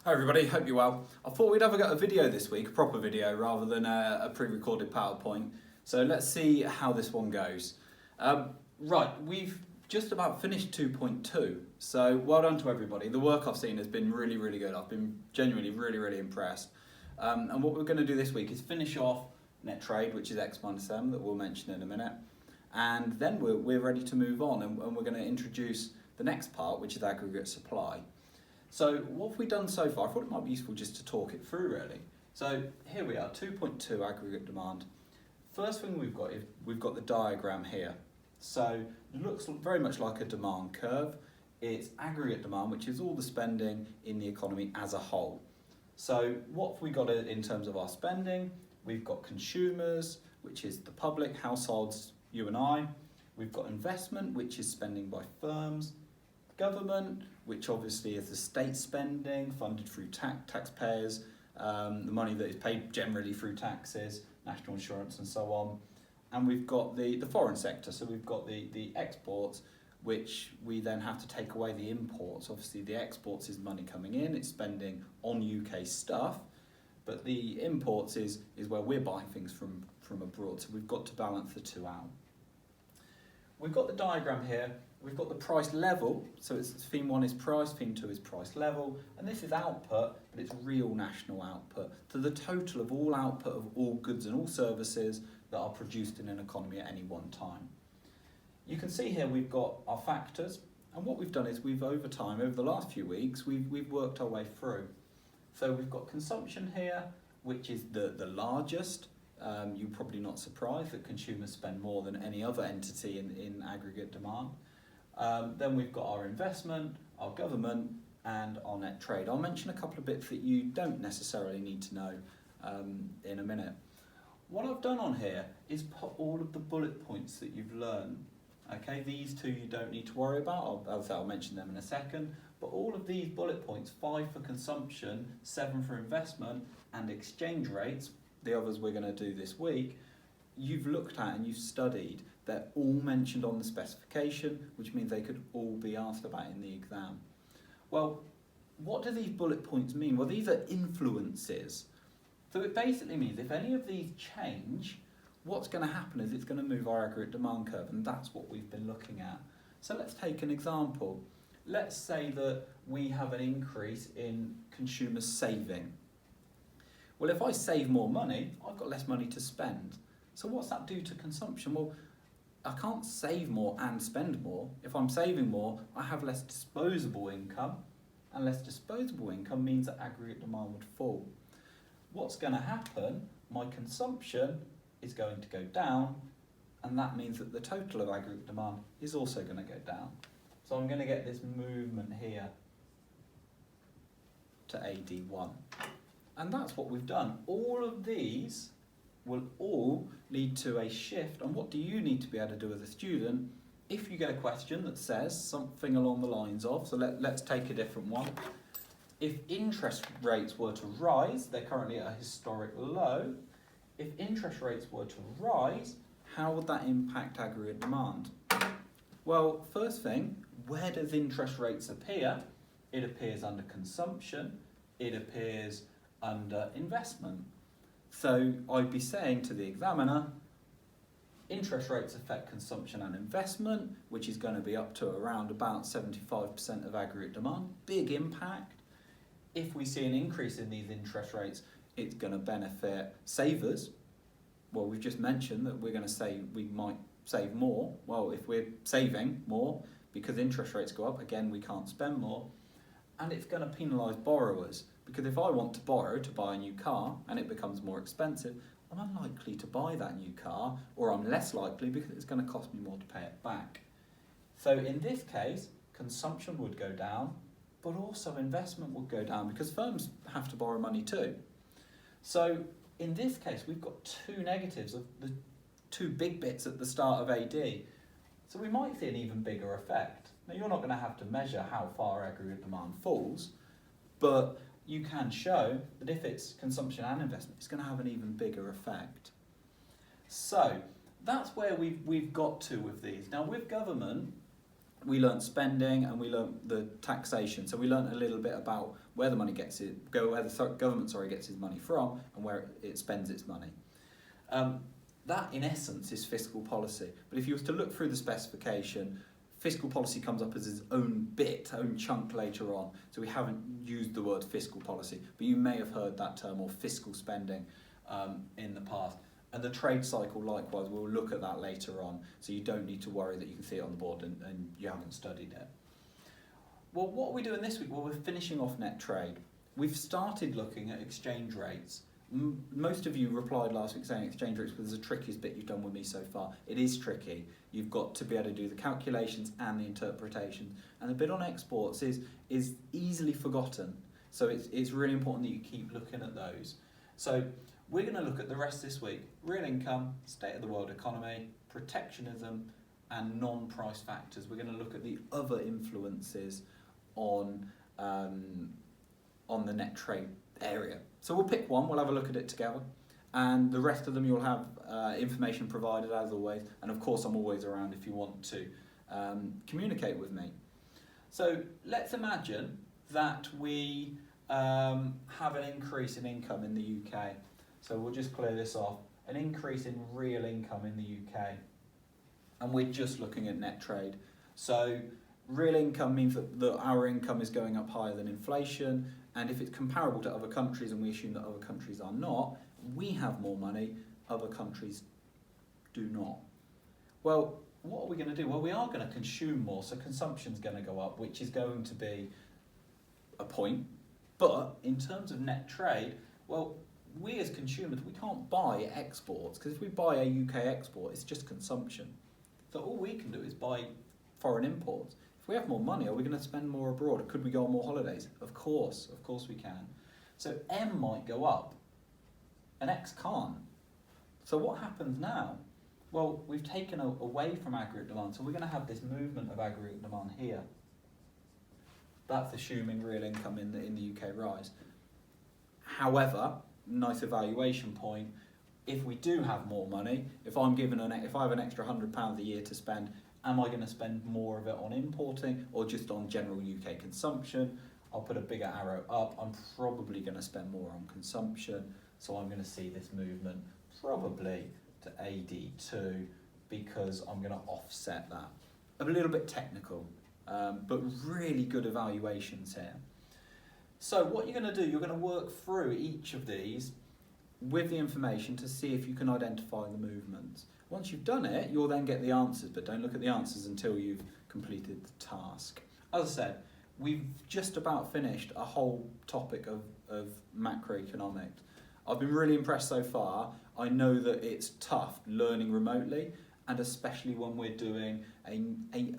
Hi everybody, hope you're well. I thought we'd have a video this week, a proper video, rather than a pre-recorded PowerPoint. So let's see how this one goes. Right, we've just about finished 2.2, so well done to everybody. The work I've seen has been really, really good. I've been genuinely really impressed. And what we're going to do this week is finish off net trade, which is X minus M, that we'll mention in a minute. And then we're ready to move on, and we're going to introduce the next part, which is aggregate supply. So what have we done so far? I thought it might be useful just to talk it through really. So here we are, 2.2 aggregate demand. First thing we've got is we've got the diagram here. So it looks very much like a demand curve. It's aggregate demand, which is all the spending in the economy as a whole. So what have we got in terms of our spending? We've got consumers, which is the public, households, you and I. We've got investment, which is spending by firms. Government, which obviously is the state spending funded through taxpayers, the money that is paid generally through taxes, national insurance and so on. And we've got the foreign sector, so we've got the exports, which we then have to take away the imports. Obviously the exports is money coming in, it's spending on UK stuff, but the imports is where we're buying things from abroad, so we've got to balance the two out. We've got the diagram here. We've got the price level, so it's theme 1 is price, theme 2 is price level, and this is output, but it's real national output. So the total of all output of all goods and all services that are produced in an economy at any one time. You can see here we've got our factors, and what we've done is we've over time, over the last few weeks, we've worked our way through. So we've got consumption here, which is the largest. You're probably not surprised that consumers spend more than any other entity in aggregate demand. Then we've got our investment, our government, and our net trade. I'll mention a couple of bits that you don't necessarily need to know in a minute. What I've done on here is put all of the bullet points that you've learned. Okay, these two you don't need to worry about, I'll mention them in a second, but all of these bullet points, 5 for consumption, 7 for investment, and exchange rates, the others we're going to do this week, you've looked at and you've studied. They're all mentioned on the specification, which means they could all be asked about in the exam. Well, what do these bullet points mean? Well, these are influences. So it basically means if any of these change, what's going to happen is it's going to move our aggregate demand curve, and that's what we've been looking at. So let's take an example. Let's say that we have an increase in consumers saving. Well, if I save more money, I've got less money to spend. So what's that do to consumption? Well, I can't save more and spend more. If I'm saving more, I have less disposable income, and less disposable income means that aggregate demand would fall. What's going to happen? My consumption is going to go down, and that means that the total of aggregate demand is also going to go down. So I'm going to get this movement here to AD1. And that's what we've done. All of these will all lead to a shift. And what do you need to be able to do as a student if you get a question that says something along the lines of, so let's take a different one. If interest rates were to rise, they're currently at a historic low. If interest rates were to rise, how would that impact aggregate demand? Well, first thing, where does interest rates appear? It appears under consumption, it appears under investment. So I'd be saying to the examiner, interest rates affect consumption and investment, which is going to be up to around about 75% of aggregate demand. Big impact. If we see an increase in these interest rates, it's going to benefit savers. Well, we've just mentioned that we're going to say we might save more. Well, if we're saving more because interest rates go up, again, we can't spend more. And it's going to penalise borrowers, because if I want to borrow to buy a new car and it becomes more expensive, I'm unlikely to buy that new car, or I'm less likely because it's going to cost me more to pay it back. So in this case, consumption would go down, but also investment would go down because firms have to borrow money too. So in this case, we've got two negatives of the two big bits at the start of AD. So we might see an even bigger effect. Now, you're not going to have to measure how far aggregate demand falls, but you can show that if it's consumption and investment, it's going to have an even bigger effect. So that's where we've got to with these. Now, with government, we learnt spending and we learnt the taxation. So we learnt a little bit about where the money gets it, where the government gets its money from, and where it spends its money. That, in essence, is fiscal policy. But if you were to look through the specification, fiscal policy comes up as its own own chunk later on. So we haven't used the word fiscal policy, but you may have heard that term, or fiscal spending, in the past. And the trade cycle, likewise, we'll look at that later on, so you don't need to worry that you can see it on the board and you haven't studied it. Well, what are we doing this week? Well, we're finishing off net trade. We've started looking at exchange rates. Most of you replied last week saying exchange rates was the trickiest bit you've done with me so far. It is tricky. You've got to be able to do the calculations and the interpretations. And the bit on exports is easily forgotten. So it's really important that you keep looking at those. So we're going to look at the rest this week. Real income, state of the world economy, protectionism, and non-price factors. We're going to look at the other influences on the net trade area. So we'll pick one, we'll have a look at it together, and the rest of them you'll have information provided as always, and of course I'm always around if you want to communicate with me. So let's imagine that we have an increase in income in the UK. So we'll just clear this off, an increase in real income in the UK, and we're just looking at net trade. So real income means that our income is going up higher than inflation, and if it's comparable to other countries, and we assume that other countries are not, we have more money, other countries do not. Well, what are we going to do? Well, we are going to consume more, so consumption's going to go up, which is going to be a point. But in terms of net trade, well, we as consumers, we can't buy exports, because if we buy a UK export, it's just consumption. So all we can do is buy foreign imports. If we have more money, are we going to spend more abroad? Could we go on more holidays? Of course we can. So M might go up and X can't. So what happens now? Well, we've taken away from aggregate demand, so we're going to have this movement of aggregate demand here. That's assuming real income in the UK rise. However, nice evaluation point, if we do have more money, if I have an extra £100 a year to spend, am I going to spend more of it on importing or just on general UK consumption? I'll put a bigger arrow up. I'm probably going to spend more on consumption, so I'm going to see this movement probably to AD2 because I'm going to offset that. A little bit technical, but really good evaluations here. So what you're going to do, you're going to work through each of these with the information to see if you can identify the movements. Once you've done it, you'll then get the answers, but don't look at the answers until you've completed the task. As I said, we've just about finished a whole topic of macroeconomics. I've been really impressed so far. I know that it's tough learning remotely, and especially when we're doing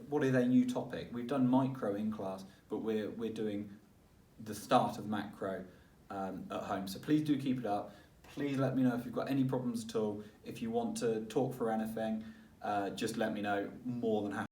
what is a new topic. We've done micro in class, but we're doing the start of macro at home. So please do keep it up. Please let me know if you've got any problems at all. If you want to talk for anything, just let me know. More than happy.